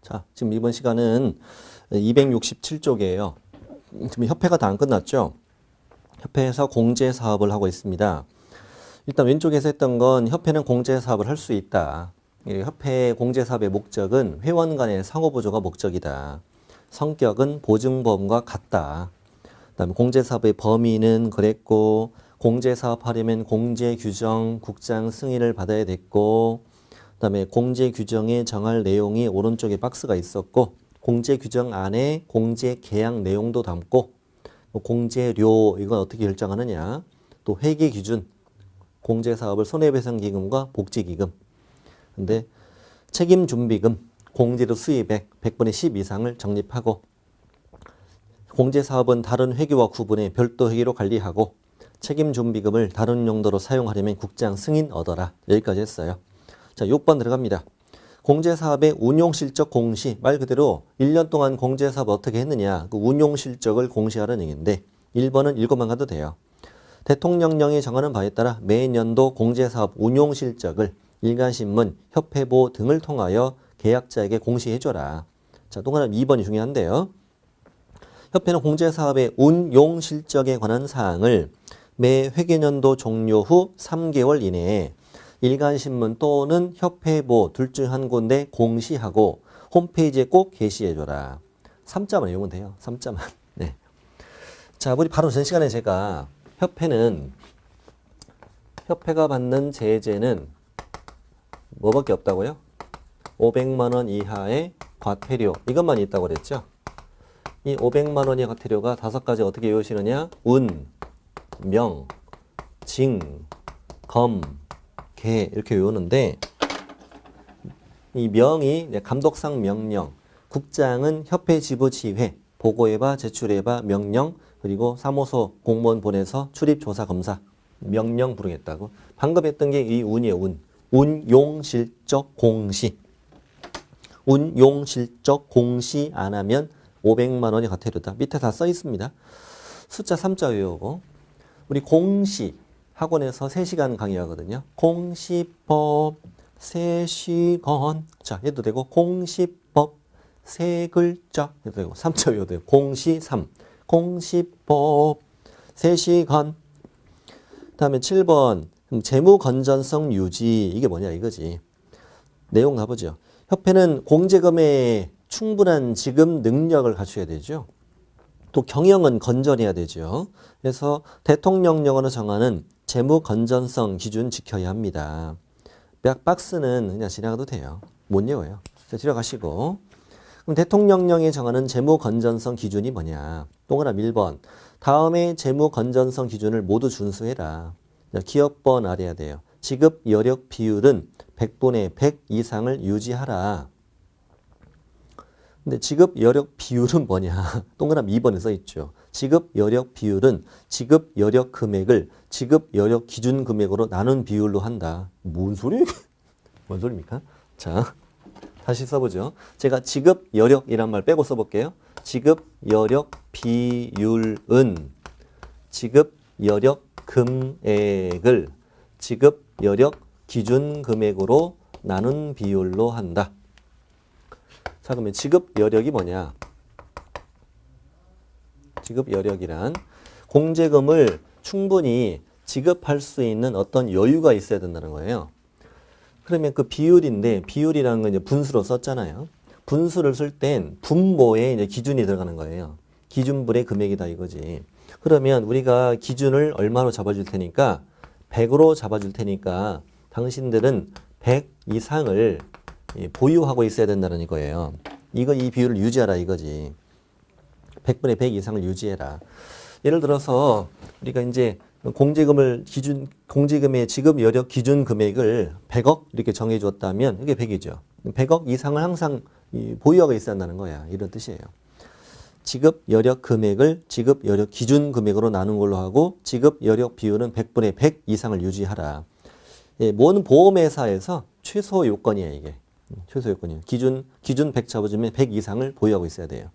자, 지금 이번 시간은 267쪽이에요. 지금 협회가 다 안 끝났죠? 협회에서 공제 사업을 하고 있습니다. 일단 왼쪽에서 했던 건 협회는 공제 사업을 할 수 있다. 협회 공제 사업의 목적은 회원 간의 상호보조가 목적이다. 성격은 보증보험과 같다. 그다음에 공제 사업의 범위는 그랬고, 공제 사업 하려면 공제 규정, 국장 승인을 받아야 됐고, 그다음에 공제 규정에 정할 내용이 오른쪽에 박스가 있었고, 공제 규정 안에 공제 계약 내용도 담고, 공제료 이건 어떻게 결정하느냐, 또 회계 기준, 공제 사업을 손해배상기금과 복지기금, 근데 책임준비금, 공제료 수입액 100분의 10 이상을 적립하고, 공제 사업은 다른 회계와 구분해 별도 회계로 관리하고, 책임준비금을 다른 용도로 사용하려면 국장 승인 얻어라. 여기까지 했어요. 자, 6번 들어갑니다. 공제사업의 운용실적 공시, 말 그대로 1년 동안 공제사업 어떻게 했느냐, 그 운용실적을 공시하라는 얘기인데, 1번은 읽어만 가도 돼요. 대통령령이 정하는 바에 따라 매년도 공제사업 운용실적을 일간신문, 협회보 등을 통하여 계약자에게 공시해줘라. 자, 동그라미 2번이 중요한데요. 협회는 공제사업의 운용실적에 관한 사항을 매 회계년도 종료 후 3개월 이내에 일간신문 또는 협회보 둘 중 한 군데 공시하고 홈페이지에 꼭 게시해줘라. 3자만 외우면 돼요. 3자만. 네. 자, 우리 바로 전 시간에 제가 협회가 받는 제재는 뭐밖에 없다고요? 500만 원 이하의 과태료. 이것만 있다고 그랬죠? 이 500만 원의 과태료가 5가지 어떻게 외우시느냐? 운, 명, 징, 검, 개 이렇게 외우는데, 이 명이 감독상 명령, 국장은 협회 지부 지회, 보고해봐, 제출해봐, 명령, 그리고 사무소 공무원 보내서 출입 조사 검사, 명령 부르겠다고. 방금 했던 게 이 운이에요. 운. 운용실적 공시. 운용실적 공시 안 하면 500만 원이 과태료다. 밑에 다 써 있습니다. 숫자 3자 외우고, 우리 공시 학원에서 3시간 강의하거든요. 공시법 3시간. 자, 해도 되고, 공시법 3글자 해도 되고, 3자 외워도 되고, 공시 3. 공시법 3시간. 다음에 7번. 재무 건전성 유지. 이게 뭐냐 이거지. 내용 가보죠. 협회는 공제금의 충분한 지급 능력을 갖춰야 되죠. 또 경영은 건전해야 되죠. 그래서 대통령령으로 정하는 재무 건전성 기준 지켜야 합니다. 박스는 그냥 지나가도 돼요. 못 외워요. 자, 들어가시고. 그럼 대통령령이 정하는 재무 건전성 기준이 뭐냐? 동그라미 1번. 다음의 재무 건전성 기준을 모두 준수해라. 자, 기업번 알아야 돼요. 지급 여력 비율은 100분의 100 이상을 유지하라. 근데 지급 여력 비율은 뭐냐? 동그라미 2번에 써 있죠. 지급 여력 비율은 지급 여력 금액을 지급 여력 기준 금액으로 나눈 비율로 한다. 뭔 소리예요? 뭔 소리입니까? 자, 다시 써보죠. 제가 지급 여력이란 말 빼고 써볼게요. 지급 여력 비율은 지급 여력 금액을 지급 여력 기준 금액으로 나눈 비율로 한다. 자, 그러면 지급 여력이 뭐냐? 지급 여력이란 공제금을 충분히 지급할 수 있는 어떤 여유가 있어야 된다는 거예요. 그러면 그 비율인데, 비율이라는 건 이제 분수로 썼잖아요. 분수를 쓸 땐 분모에 이제 기준이 들어가는 거예요. 기준분의 금액이다 이거지. 그러면 우리가 기준을 얼마로 잡아줄 테니까 100으로 잡아줄 테니까 당신들은 100 이상을 보유하고 있어야 된다는 거예요. 이 비율을 유지하라 이거지. 100분의 100 이상을 유지해라. 예를 들어서 우리가 이제 공제금의 지급 여력 기준 금액을 100억 이렇게 정해 줬다면 이게 100이죠. 100억 이상을 항상 보유하고 있어야 한다는 거야. 이런 뜻이에요. 지급 여력 금액을 지급 여력 기준 금액으로 나눈 걸로 하고, 지급 여력 비율은 100분의 100 이상을 유지하라. 모든 보험회사에서 최소 요건이에요, 이게. 최소 요건이에요. 기준 100 잡아주면 100 이상을 보유하고 있어야 돼요.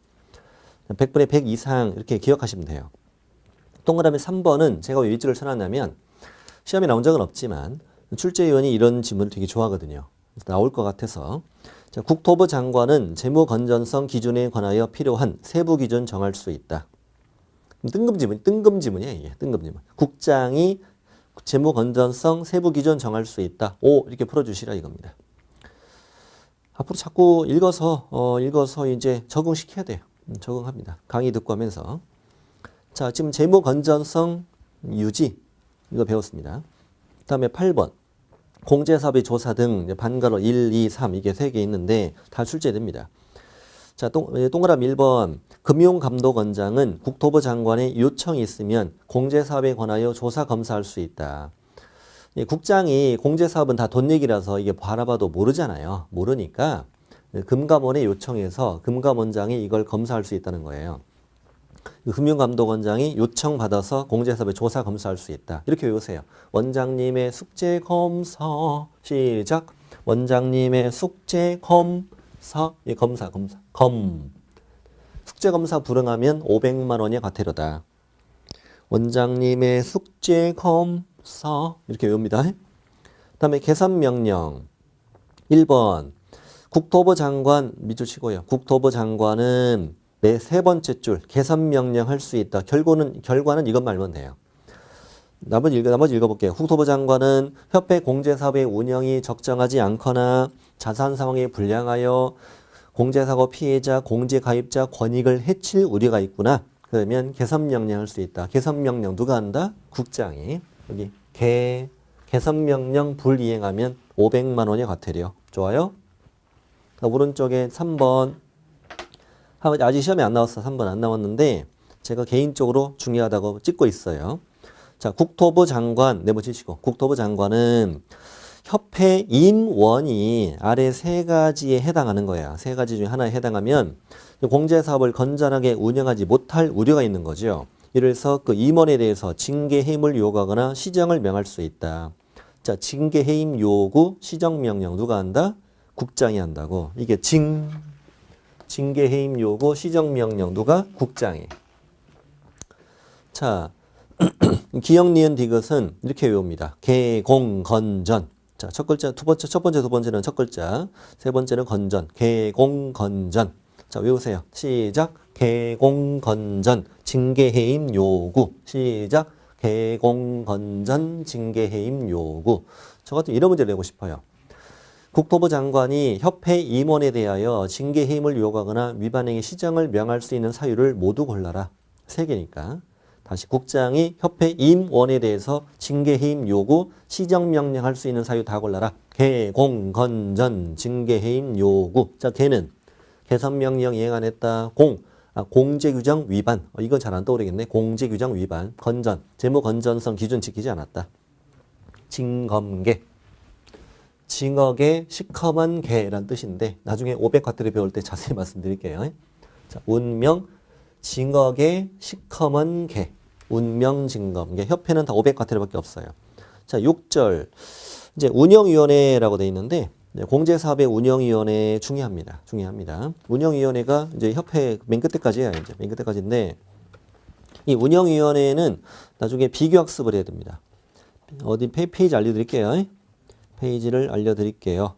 100분의 100 이상 이렇게 기억하시면 돼요. 동그라미 3번은 제가 왜 위주를 쳐놨냐면, 시험에 나온 적은 없지만 출제위원이 이런 질문을 되게 좋아하거든요. 나올 것 같아서. 자, 국토부 장관은 재무 건전성 기준에 관하여 필요한 세부 기준 정할 수 있다. 뜬금지문이에요, 이게. 뜬금지문. 국장이 재무 건전성 세부 기준 정할 수 있다. 오, 이렇게 풀어주시라 이겁니다. 앞으로 자꾸 읽어서 이제 적응시켜야 돼요. 적응합니다. 강의 듣고 하면서. 자, 지금 재무 건전성 유지 이거 배웠습니다. 그다음에 8번. 공제사업의 조사 등 반가로 1, 2, 3 이게 3개 있는데 다 출제됩니다. 자, 동그라미 1번. 금융감독원장은 국토부 장관의 요청이 있으면 공제사업에 관하여 조사 검사할 수 있다. 국장이 공제사업은 다 돈 얘기라서 이게 바라봐도 모르잖아요. 모르니까 금감원에 요청해서 금감원장이 이걸 검사할 수 있다는 거예요. 금융감독원장이 요청받아서 공제사업에 조사 검사할 수 있다. 이렇게 외우세요. 원장님의 숙제 검사. 시작. 원장님의 숙제 검사. 예, 검사. 숙제 검사 불응하면 500만 원이 과태료다. 원장님의 숙제 검사. 이렇게 외웁니다. 그다음에 계산명령. 1번. 국토부 장관 밑줄 치고요. 국토부 장관은 내 세 번째 줄 계산명령 할 수 있다. 결과는 이것만 알면 돼요. 나머지 읽어볼게요. 국토부 장관은 협회 공제사업의 운영이 적정하지 않거나 자산 상황이 불량하여 공제사고 피해자, 공제가입자 권익을 해칠 우려가 있구나. 그러면 계산명령 할 수 있다. 계산명령 누가 한다? 국장이. 여기 계산명령 불이행하면 500만 원의 과태료. 좋아요? 오른쪽에 3번. 아직 시험에 안 나왔어. 3번 안 나왔는데 제가 개인적으로 중요하다고 찍고 있어요. 자, 국토부 장관 네모치시고 국토부 장관은 협회 임원이 아래 세 가지에 해당하는 거야. 세 가지 중에 하나에 해당하면 공제사업을 건전하게 운영하지 못할 우려가 있는 거죠. 이래서 그 임원에 대해서 징계 해임을 요구하거나 시정을 명할 수 있다. 자, 징계 해임 요구, 시정 명령 누가 한다? 국장이 한다고. 이게 징계 해임 요구, 시정 명령 누가? 국장이. 자, 기역 니은 디귿은 이렇게 외웁니다. 개공건전. 자, 첫 번째, 두 번째는 첫 글자, 세 번째는 건전. 개공건전. 자, 외우세요. 시작. 개공건전, 징계해임 요구. 시작. 개공건전, 징계해임 요구. 저 같은 이런 문제를 내고 싶어요. 국토부 장관이 협회 임원에 대하여 징계해임을 요구하거나 위반행위 시정을 명할 수 있는 사유를 모두 골라라. 세 개니까. 다시 국장이 협회 임원에 대해서 징계해임 요구, 시정명령할 수 있는 사유 다 골라라. 개공건전, 징계해임 요구. 자, 개는 개선명령 이행 안 했다. 공제규정 위반. 이건 잘 안 떠오르겠네. 공제규정 위반. 건전, 재무건전성 기준 지키지 않았다. 징검개. 징역의 시커먼 개란 뜻인데 나중에 500과태료 배울 때 자세히 말씀드릴게요. 자, 운명, 징역의 시커먼 개. 운명, 징검개. 협회는 다 500과태료밖에 없어요. 자, 6절. 이제 운영위원회라고 돼 있는데 공제사업의 운영위원회 중요합니다. 운영위원회가 이제 협회 맨 끝에까지야. 이제 맨 끝에까지인데 이 운영위원회는 나중에 비교학습을 해야 됩니다. 어디 페이지 알려드릴게요. 페이지를 알려드릴게요.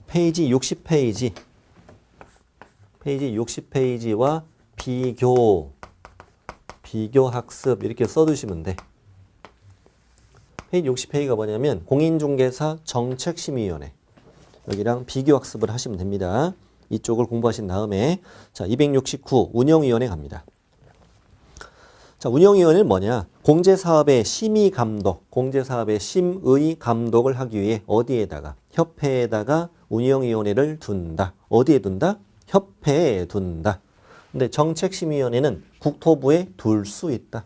페이지 60페이지. 페이지 60페이지와 비교학습 이렇게 써두시면 돼. 페이지 60페이지가 뭐냐면 공인중개사 정책심의위원회. 여기랑 비교학습을 하시면 됩니다. 이쪽을 공부하신 다음에 자 269 운영위원회 갑니다. 자, 운영위원회는 뭐냐? 공제사업의 심의감독, 공제사업의 심의 감독을 하기 위해 어디에다가? 협회에다가 운영위원회를 둔다. 어디에 둔다? 협회에 둔다. 근데 정책심의위원회는 국토부에 둘 수 있다.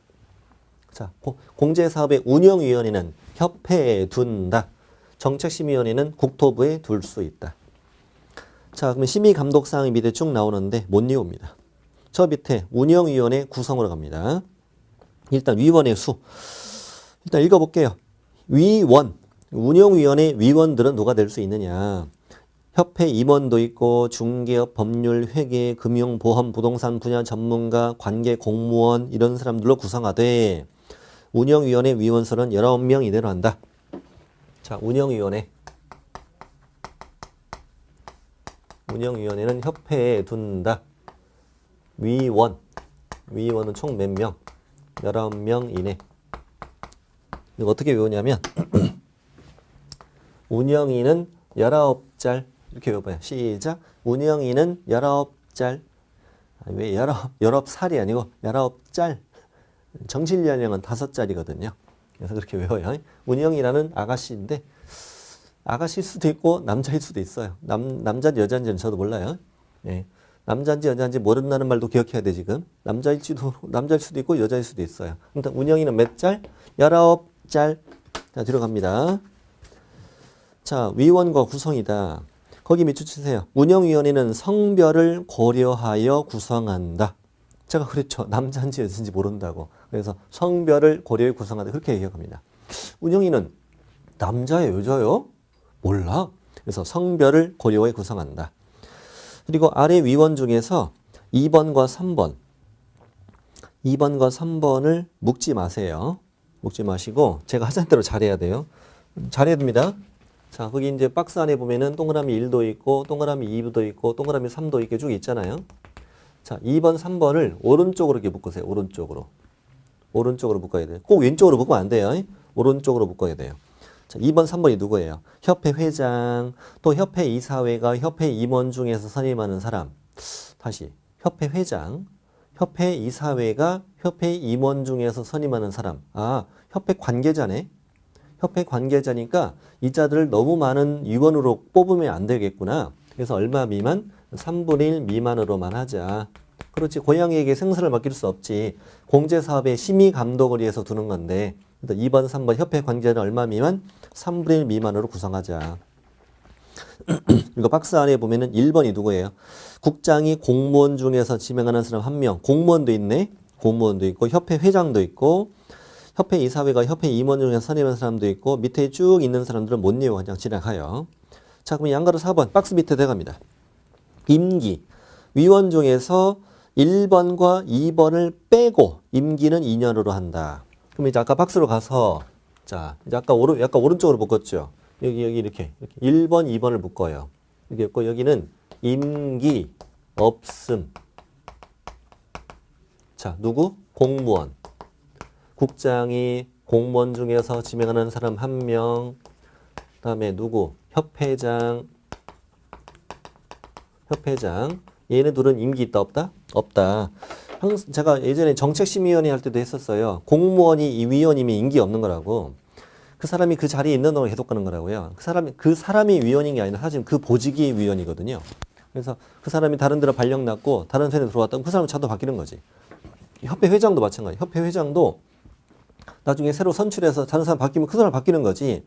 자, 공제사업의 운영위원회는 협회에 둔다. 정책심의위원회는 국토부에 둘 수 있다. 자, 그러면 심의감독사항이 밑에 쭉 나오는데 못 외웁니다. 저 밑에 운영위원회 구성으로 갑니다. 일단 위원의 수. 일단 읽어볼게요. 위원. 운영위원회 위원들은 누가 될 수 있느냐. 협회 임원도 있고 중개업, 법률, 회계, 금융, 보험, 부동산 분야 전문가, 관계 공무원 이런 사람들로 구성하되 운영위원회 위원수는 19명 이내로 한다. 자, 운영위원회. 운영위원회는 협회에 둔다. 위원은 총 몇 명? 19명 이내. 이거 어떻게 외우냐면 운영위는 19짤 이렇게 외워봐요. 시작. 운영위는 19짤. 왜 19살이 아니고 19짤. 정실 연령은 5짤이거든요. 그래서 그렇게 외워요. 운영이라는 아가씨인데 아가씨일 수도 있고 남자일 수도 있어요. 남자인지 여자인지는 저도 몰라요. 예. 남자인지 여자인지 모른다는 말도 기억해야 돼 지금. 남자일 수도 있고 여자일 수도 있어요. 일단 운영이는 몇 짤? 19짤. 자, 들어갑니다. 자, 위원과 구성이다. 거기 밑줄 치세요. 운영위원회는 성별을 고려하여 구성한다. 제가 그랬죠. 남자인지 여자인지 모른다고. 그래서 성별을 고려해 구성한다. 그렇게 얘기합니다. 운영위는 남자예요, 여자요? 몰라. 그래서 성별을 고려해 구성한다. 그리고 아래 위원 중에서 2번과 3번. 2번과 3번을 묶지 마세요. 묶지 마시고 제가 하자는 대로 잘해야 돼요. 잘해야 됩니다. 자, 거기 이제 박스 안에 보면은 동그라미 1도 있고 동그라미 2도 있고 동그라미 3도 이렇게 쭉 있잖아요. 자, 2번, 3번을 오른쪽으로 이렇게 묶으세요. 오른쪽으로. 오른쪽으로 묶어야 돼요. 꼭 왼쪽으로 묶으면 안 돼요. 오른쪽으로 묶어야 돼요. 자, 2번, 3번이 누구예요? 협회 회장, 또 협회 이사회가 협회 임원 중에서 선임하는 사람. 다시, 협회 회장, 협회 이사회가 협회 임원 중에서 선임하는 사람. 아, 협회 관계자네. 협회 관계자니까 이자들을 너무 많은 위원으로 뽑으면 안 되겠구나. 그래서 얼마 미만? 3분의 1 미만으로만 하자. 그렇지. 고양이에게 생사를 맡길 수 없지. 공제사업의 심의 감독을 위해서 두는 건데 2번, 3번 협회 관계자는 얼마 미만? 3분의 1 미만으로 구성하자. 이거 박스 안에 보면은 1번이 누구예요? 국장이 공무원 중에서 지명하는 사람 1명. 공무원도 있네. 공무원도 있고 협회 회장도 있고 협회 이사회가 협회 임원 중에서 선임하는 사람도 있고 밑에 쭉 있는 사람들은 못 외워 그냥 지나가요. 자, 그럼 양가로 4번 박스 밑에 들어갑니다. 임기. 위원 중에서 1번과 2번을 빼고 임기는 2년으로 한다. 그럼 이제 아까 박스로 가서 자, 이제 아까 약간 오른쪽으로 묶었죠. 여기 이렇게 1번, 2번을 묶어요. 이렇게 있고 여기는 임기 없음. 자, 누구? 공무원. 국장이 공무원 중에서 지명하는 사람 1명. 그다음에 누구? 협회장. 얘네 둘은 임기 있다 없다? 없다. 제가 예전에 정책심의위원회 할 때도 했었어요. 공무원이 이 위원이면 임기 없는 거라고. 그 사람이 그 자리에 있는 동안 계속 가는 거라고요. 그 사람이 위원인 게 아니라 사실 그 보직이 위원이거든요. 그래서 그 사람이 다른 데로 발령 났고 다른 회사에 들어왔다면 그 사람은 자도 바뀌는 거지. 협회 회장도 마찬가지. 협회 회장도 나중에 새로 선출해서 다른 사람 바뀌면 그 사람 바뀌는 거지.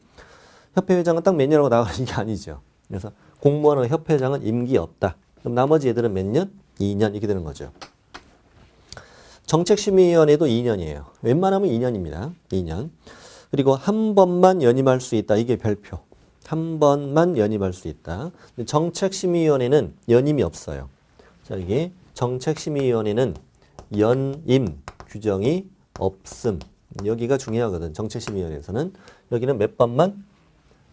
협회 회장은 딱 몇 년하고 나가는 게 아니죠. 그래서 공무원과 협회장은 임기 없다. 그럼 나머지 애들은 몇 년? 2년 이렇게 되는 거죠. 정책심의위원회도 2년이에요. 웬만하면 2년입니다. 2년. 그리고 한 번만 연임할 수 있다. 이게 별표. 한 번만 연임할 수 있다. 정책심의위원회는 연임이 없어요. 자, 이게 정책심의위원회는 연임 규정이 없음. 여기가 중요하거든. 정책심의위원회에서는. 여기는 몇 번만?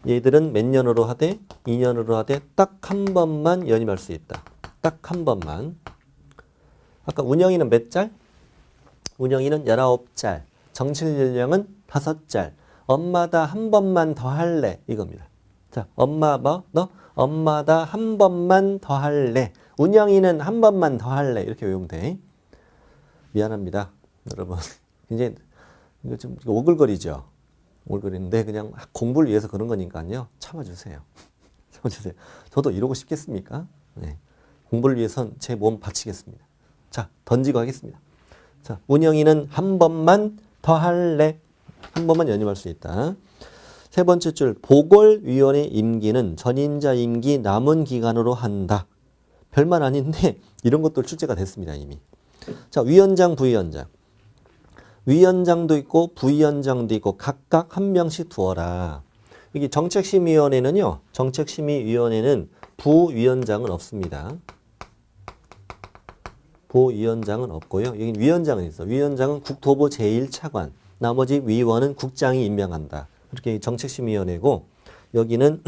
얘들은 몇 년으로 하되? 2년으로 하되 딱 한 번만 연임할 수 있다. 딱 한 번만. 아까 운영위는 몇 짤? 운영위는 19짤. 정실연령은 5짤. 엄마다 한 번만 더 할래. 이겁니다. 자, 엄마 뭐? 너? 엄마다 한 번만 더 할래. 운영위는 한 번만 더 할래. 이렇게 외우면 돼. 미안합니다. 여러분. 굉장히 이거 좀 오글거리죠? 오글거리는데 그냥 공부를 위해서 그런 거니까요. 참아주세요. 참아주세요. 저도 이러고 싶겠습니까? 네. 공부를 위해선 제 몸 바치겠습니다. 자, 던지고 하겠습니다. 자, 운영위는 한 번만 더 할래. 한 번만 연임할 수 있다. 세 번째 줄, 보궐위원회 임기는 전임자 임기 남은 기간으로 한다. 별말 아닌데 이런 것도 출제가 됐습니다, 이미. 자, 위원장, 부위원장. 위원장도 있고 부위원장도 있고 각각 한 명씩 두어라. 여기 정책심의위원회는요. 정책심의위원회는 부위원장은 없습니다. 부위원장은 없고요. 여기 위원장은 있어. 위원장은 국토부 제1차관. 나머지 위원은 국장이 임명한다. 그렇게 정책심의위원회고 여기는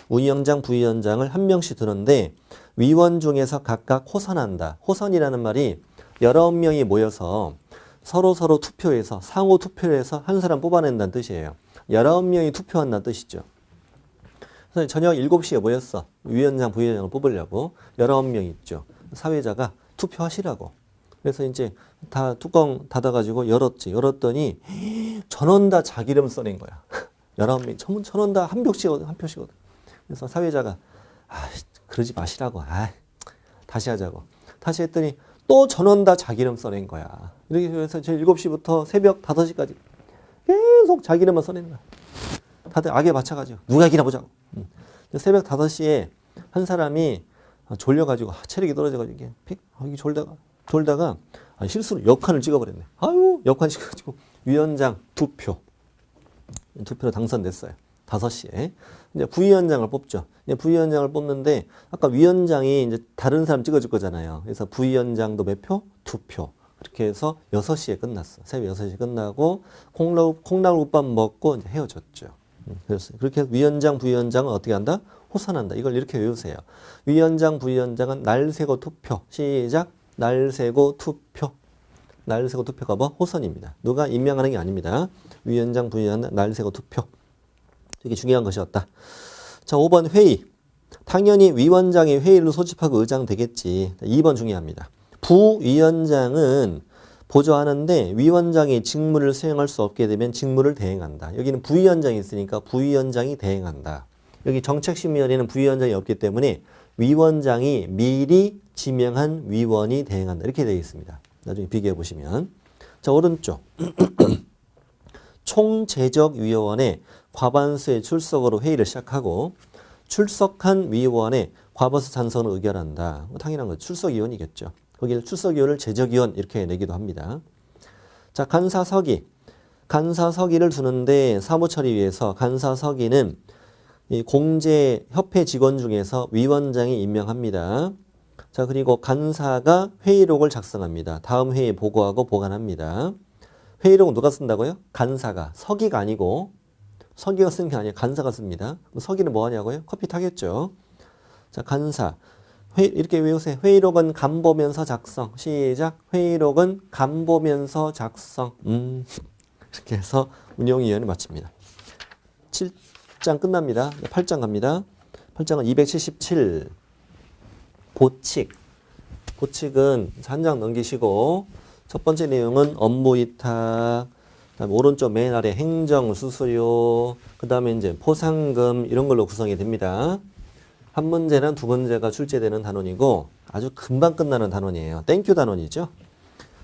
위원장, 부위원장을 한 명씩 두는데 위원 중에서 각각 호선한다. 호선이라는 말이 19명이 모여서 서로 투표해서 상호 투표해서 한 사람 뽑아낸다는 뜻이에요. 19명이 투표한다는 뜻이죠. 그래서 저녁 7시에 모였어. 위원장, 부위원장을 뽑으려고 19명 있죠. 사회자가 투표하시라고. 그래서 이제 다 뚜껑 닫아가지고 열었지. 열었더니 전원 다 자기 이름 써낸 거야. 19명, 전원 다 한 표씩거든. 그래서 사회자가 그러지 마시라고. 다시 하자고. 다시 했더니 또 전원 다 자기 이름 써낸 거야. 이렇게 해서 7시부터 새벽 5시까지 계속 자기 이름만 써내는 거야. 다들 악에 맞춰가지고 누가 이기나 보자고. 새벽 5시에 한 사람이 졸려가지고 체력이 떨어져가지고 이게 졸다가 실수로 역한을 찍어버렸네. 역한 찍어가지고 위원장 투표로 당선됐어요. 5시에. 이제 부위원장을 뽑죠. 이제 부위원장을 뽑는데 아까 위원장이 이제 다른 사람 찍어줄 거잖아요. 그래서 부위원장도 몇 표? 2표. 그렇게 해서 6시에 끝났어. 새벽 6시에 끝나고 콩나물국밥 먹고 이제 헤어졌죠. 그래서 그렇게 해서 위원장, 부위원장은 어떻게 한다? 호선한다. 이걸 이렇게 외우세요. 위원장, 부위원장은 날 세고 투표. 시작. 날 세고 투표. 날 세고 투표가 뭐? 호선입니다. 누가 임명하는 게 아닙니다. 위원장, 부위원장, 날 세고 투표. 이게 중요한 것이었다. 자, 5번 회의. 당연히 위원장이 회의를 소집하고 의장 되겠지. 2번 중요합니다. 부위원장은 보조하는데 위원장이 직무를 수행할 수 없게 되면 직무를 대행한다. 여기는 부위원장이 있으니까 부위원장이 대행한다. 여기 정책심의위원회는 부위원장이 없기 때문에 위원장이 미리 지명한 위원이 대행한다. 이렇게 되어 있습니다. 나중에 비교해 보시면. 자, 오른쪽. 총재적위원회 과반수의 출석으로 회의를 시작하고 출석한 위원회 과반수 찬성을 의결한다. 당연한 거죠. 출석위원이겠죠. 거기를 출석위원을 재적위원 이렇게 내기도 합니다. 자, 간사서기. 간사서기를 두는데 사무처리위에서 간사서기는 이 공제협회 직원 중에서 위원장이 임명합니다. 자, 그리고 간사가 회의록을 작성합니다. 다음 회의에 보고하고 보관합니다. 회의록은 누가 쓴다고요? 간사가. 서기가 아니고 서기가 쓰는 게 아니라 간사가 씁니다. 서기는 뭐 하냐고요? 커피 타겠죠. 자, 간사. 이렇게 외우세요. 회의록은 간보면서 작성. 시작. 회의록은 간보면서 작성. 이렇게 해서 운영위원회 마칩니다. 7장 끝납니다. 8장 갑니다. 8장은 277. 보칙. 보칙은 한 장 넘기시고 첫 번째 내용은 업무 위탁, 그다음에 오른쪽 맨 아래 행정 수수료, 그다음에 이제 포상금 이런 걸로 구성이 됩니다. 한 문제랑 두 문제가 출제되는 단원이고 아주 금방 끝나는 단원이에요. 땡큐 단원이죠.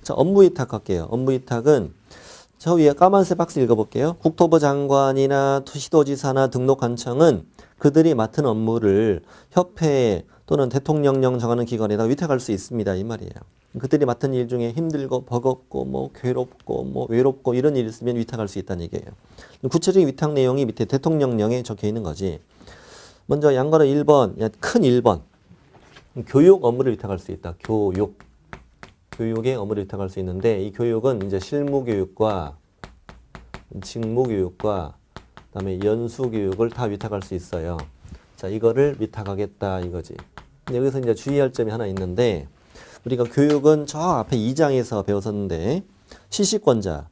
자, 업무 위탁 할게요. 업무 위탁은 저 위에 까만색 박스 읽어볼게요. 국토부 장관이나 시도지사나 등록관청은 그들이 맡은 업무를 협회 또는 대통령령 정하는 기관에다 위탁할 수 있습니다. 이 말이에요. 그들이 맡은 일 중에 힘들고 버겁고 뭐 괴롭고 뭐 외롭고 이런 일이 있으면 위탁할 수 있다는 얘기예요. 구체적인 위탁 내용이 밑에 대통령령에 적혀 있는 거지. 먼저 양거로 1번, 큰 1번. 교육 업무를 위탁할 수 있다. 교육. 교육의 업무를 위탁할 수 있는데 이 교육은 이제 실무교육과 직무교육과 그다음에 연수교육을 다 위탁할 수 있어요. 자, 이거를 위탁하겠다 이거지. 근데 여기서 이제 주의할 점이 하나 있는데 우리가 교육은 저 앞에 2장에서 배웠었는데 실시권자,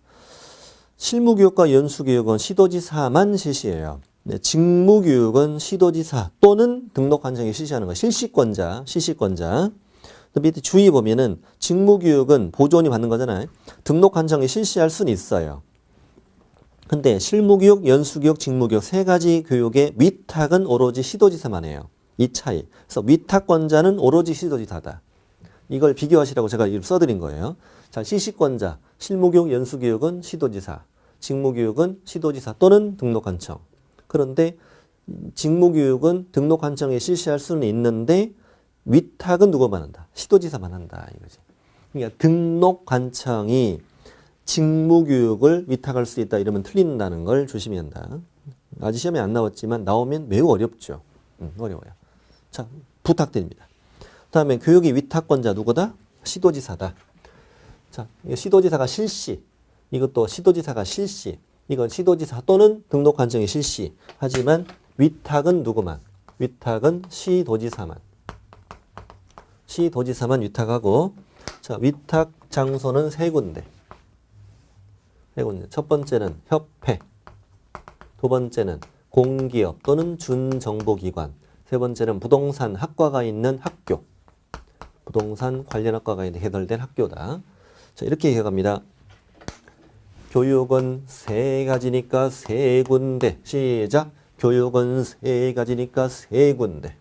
실무교육과 연수교육은 시도지사만 실시해요. 네, 직무교육은 시도지사 또는 등록관청이 실시하는 거. 실시권자. 밑에 주의 보면은 직무교육은 보조원이 받는 거잖아요. 등록관청이 실시할 수는 있어요. 근데 실무교육, 연수교육, 직무교육 세 가지 교육의 위탁은 오로지 시도지사만 해요. 이 차이. 그래서 위탁권자는 오로지 시도지사다. 이걸 비교하시라고 제가 써드린 거예요. 자, 실시권자, 실무교육, 연수교육은 시도지사, 직무교육은 시도지사 또는 등록관청. 그런데 직무교육은 등록관청에 실시할 수는 있는데 위탁은 누구만 한다? 시도지사만 한다 이거지. 그러니까 등록관청이 직무교육을 위탁할 수 있다 이러면 틀린다는 걸 조심해야 한다. 아직 시험에 안 나왔지만 나오면 매우 어렵죠. 어려워요. 자, 부탁드립니다. 다음에 교육의 위탁권자 누구다? 시도지사다. 자, 시도지사가 실시. 이것도 시도지사가 실시. 이건 시도지사 또는 등록관청의 실시. 하지만 위탁은 누구만? 위탁은 시도지사만. 시도지사만 위탁하고, 자, 위탁 장소는 세 군데. 세 군데. 첫 번째는 협회. 두 번째는 공기업 또는 준정보기관. 세 번째는 부동산 학과가 있는 학교. 부동산 관련 학과가 있는 개설된 학교다. 자, 이렇게 기억합니다. 교육은 세 가지니까 세 군데. 시작. 교육은 세 가지니까 세 군데.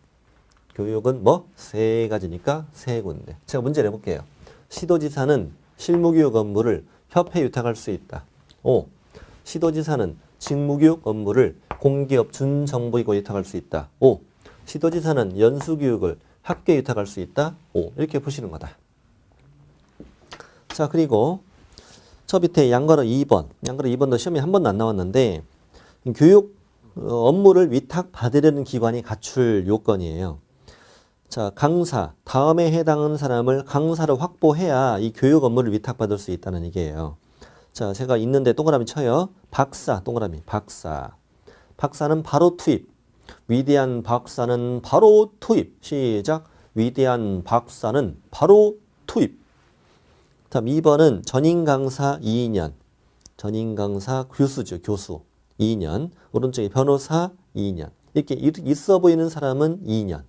교육은 뭐? 세 가지니까 세 군데. 제가 문제 내볼게요. 시도지사는 실무교육 업무를 협회에 위탁할 수 있다. 5. 시도지사는 직무교육 업무를 공기업 준정보기관에 위탁할 수 있다. 5. 시도지사는 연수교육을 학교에 위탁할 수 있다. 5. 이렇게 푸시는 거다. 자, 그리고 저 밑에 양가로 2번. 양가로 2번도 시험에 한 번도 안 나왔는데 교육 업무를 위탁받으려는 기관이 갖출 요건이에요. 자, 강사, 다음에 해당하는 사람을 강사로 확보해야 이 교육 업무를 위탁받을 수 있다는 얘기예요. 자, 제가 있는데 동그라미 쳐요. 박사, 동그라미, 박사. 박사는 바로 투입. 위대한 박사는 바로 투입. 시작. 위대한 박사는 바로 투입. 다음 2번은 전임 강사 2년. 전임 강사 교수죠, 교수. 2년. 오른쪽에 변호사 2년. 이렇게 있어 보이는 사람은 2년.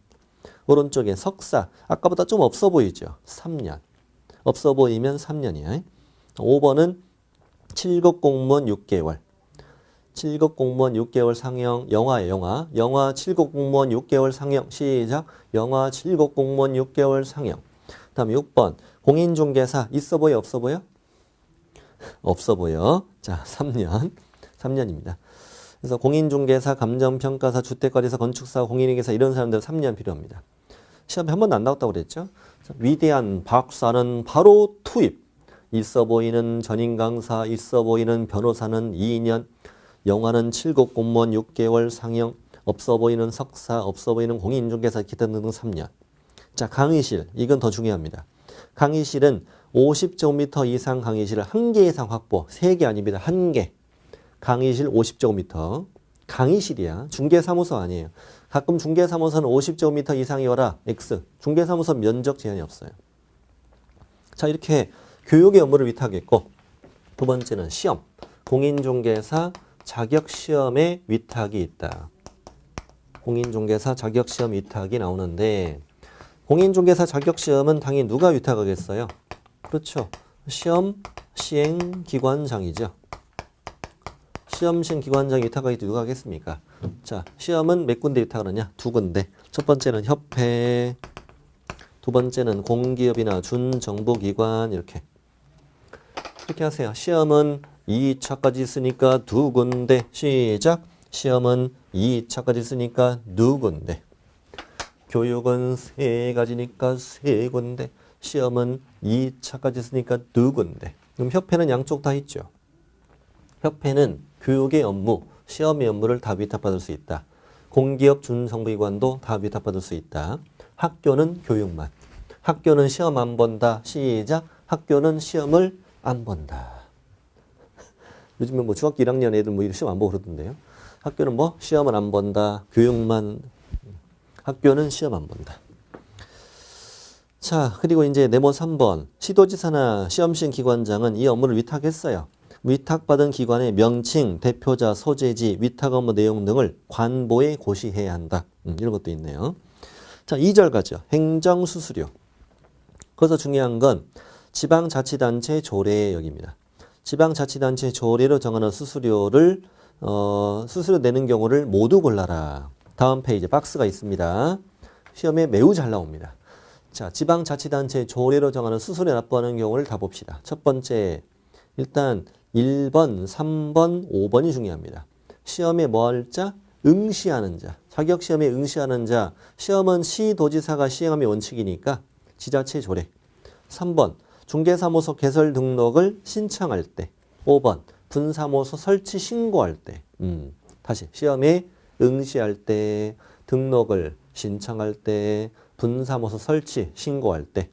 오른쪽에 석사. 아까보다 좀 없어 보이죠? 3년. 없어 보이면 3년이에요. 5번은 7급 공무원 6개월. 7급 공무원 6개월 상영. 영화예요, 영화. 영화 7급 공무원 6개월 상영. 시작. 영화 7급 공무원 6개월 상영. 다음 6번. 공인중개사. 있어 보여, 없어 보여? 없어 보여. 자, 3년. 3년입니다. 그래서 공인중개사, 감정평가사, 주택관리사, 건축사, 공인회계사 이런 사람들 3년 필요합니다. 시험에 한 번도 안 나왔다고 그랬죠? 위대한 박사는 바로 투입. 있어 보이는 전임 강사, 있어 보이는 변호사는 2년. 영화는 7급 공무원 6개월 상영. 없어 보이는 석사, 없어 보이는 공인중개사, 기타 등등 3년. 자, 강의실. 이건 더 중요합니다. 강의실은 50제곱미터 이상 강의실을 1개 이상 확보. 3개 아닙니다. 1개. 강의실 50제곱미터. 강의실이야. 중개사무소 아니에요. 가끔 중개사무소는 50제곱미터 이상이어라. X. 중개사무소 면적 제한이 없어요. 자, 이렇게 교육의 업무를 위탁했고, 두 번째는 시험. 공인중개사 자격시험에 위탁이 있다. 공인중개사 자격시험 위탁이 나오는데, 공인중개사 자격시험은 당연히 누가 위탁하겠어요? 그렇죠. 시험 시행기관장이죠. 시험 시행기관장이 위탁하기 누가 하겠습니까? 자, 시험은 몇 군데 위탁하느냐? 2군데. 첫 번째는 협회, 두 번째는 공기업이나 준정보기관 이렇게 하세요. 시험은 2차까지 있으니까 2군데. 시작. 시험은 2차까지 있으니까 2군데. 교육은 3가지니까 3군데. 시험은 2차까지 있으니까 2군데. 그럼 협회는 양쪽 다 있죠. 협회는 교육의 업무, 시험의 업무를 다 위탁받을 수 있다. 공기업 준정보기관도 다 위탁받을 수 있다. 학교는 교육만. 학교는 시험 안 본다. 시작. 학교는 시험을 안 본다. 요즘에 뭐 중학교 1학년 애들 뭐 시험 안 보고 그러던데요. 학교는 뭐 시험을 안 본다. 교육만. 학교는 시험 안 본다. 자, 그리고 이제 네모 3번. 시도지사나 시험시행기관장은 이 업무를 위탁했어요. 위탁받은 기관의 명칭, 대표자, 소재지, 위탁 업무 내용 등을 관보에 고시해야 한다. 이런 것도 있네요. 자, 2절 가죠. 행정수수료. 거기서 중요한 건 지방자치단체 조례 여기입니다. 지방자치단체 조례로 정하는 수수료를 수수료 내는 경우를 모두 골라라. 다음 페이지 박스가 있습니다. 시험에 매우 잘 나옵니다. 자, 지방자치단체 조례로 정하는 수수료 납부하는 경우를 다 봅시다. 첫 번째, 일단 1번, 3번, 5번이 중요합니다. 시험에 뭐 할 자? 응시하는 자. 자격시험에 응시하는 자. 시험은 시도지사가 시행함의 원칙이니까 지자체 조례. 3번, 중개사무소 개설 등록을 신청할 때. 5번, 분사무소 설치 신고할 때. 다시 시험에 응시할 때, 등록을 신청할 때, 분사무소 설치 신고할 때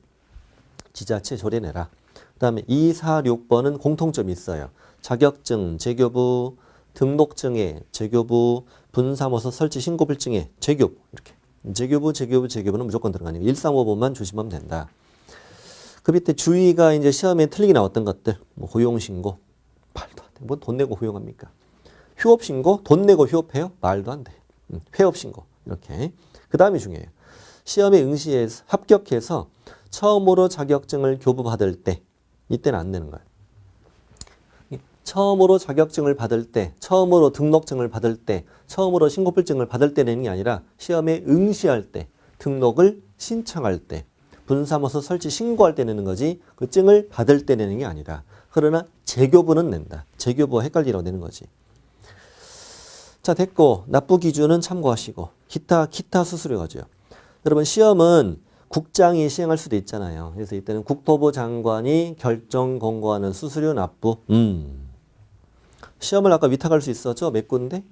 지자체 조례 내라. 그 다음에 2, 4, 6번은 공통점이 있어요. 자격증, 재교부, 등록증에 재교부, 분사모서 설치 신고불증에 재교부 이렇게 재교부는 무조건 들어가니까 1355번만 조심하면 된다. 그 밑에 주의가 이제 시험에 틀리게 나왔던 것들 뭐 고용신고 말도 안 돼. 뭐 돈 내고 고용합니까? 휴업신고 돈 내고 휴업해요? 말도 안 돼. 회업신고 이렇게. 그 다음이 중요해요. 시험에 응시해서 합격해서 처음으로 자격증을 교부받을 때 이때는 안 내는 거예요. 처음으로 자격증을 받을 때, 처음으로 등록증을 받을 때, 처음으로 신고불증을 받을 때 내는 게 아니라 시험에 응시할 때, 등록을 신청할 때, 분사모서 설치 신고할 때 내는 거지 그 증을 받을 때 내는 게 아니라. 그러나 재교부는 낸다. 재교부와 헷갈리라고 내는 거지. 자, 됐고 납부 기준은 참고하시고 기타 수수료가죠. 여러분 시험은 국장이 시행할 수도 있잖아요. 그래서 이때는 국토부 장관이 결정 권고하는 수수료 납부. 시험을 아까 위탁할 수 있었죠? 몇 군데?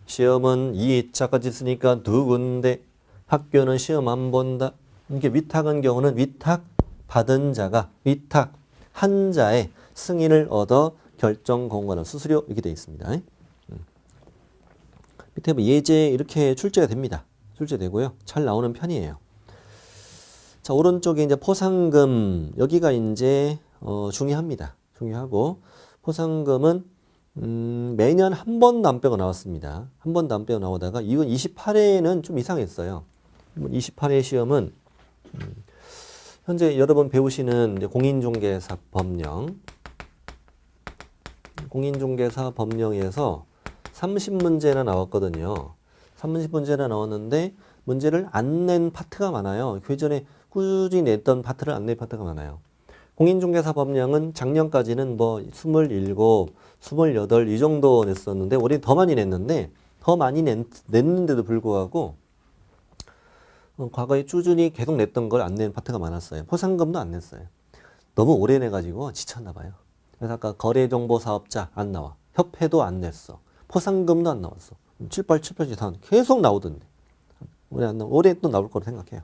시험은 2차까지 있으니까 2군데. 학교는 시험 안 본다. 이게 위탁한 경우는 위탁 받은 자가 위탁한 자의 승인을 얻어 결정 권고하는 수수료 이렇게 되어 있습니다. 밑에 뭐 예제 이렇게 출제가 됩니다. 출제되고요. 잘 나오는 편이에요. 자, 오른쪽에 이제 포상금 여기가 이제 중요합니다. 중요하고 포상금은 매년 한 번도 안 빼고 나왔습니다. 한 번도 안 빼고 나오다가 이건 28회는 좀 이상했어요. 28회 시험은 현재 여러분 배우시는 이제 공인중개사 법령에서 30문제나 나왔거든요. 30문제나 나왔는데 문제를 안 낸 파트가 많아요. 교전에 꾸준히 냈던 파트를 안 낸 파트가 많아요. 공인중개사 법령은 작년까지는 뭐 27, 28 이 정도 냈었는데 올해 더 많이 냈는데 더 많이 냈는데도 불구하고 과거에 꾸준히 계속 냈던 걸 안 낸 파트가 많았어요. 포상금도 안 냈어요. 너무 오래 내가지고 지쳤나 봐요. 그래서 아까 거래정보사업자 안 나와. 협회도 안 냈어. 포상금도 안 나왔어. 7, 8 다 계속 나오던데. 올해 또 나올 거로 생각해요.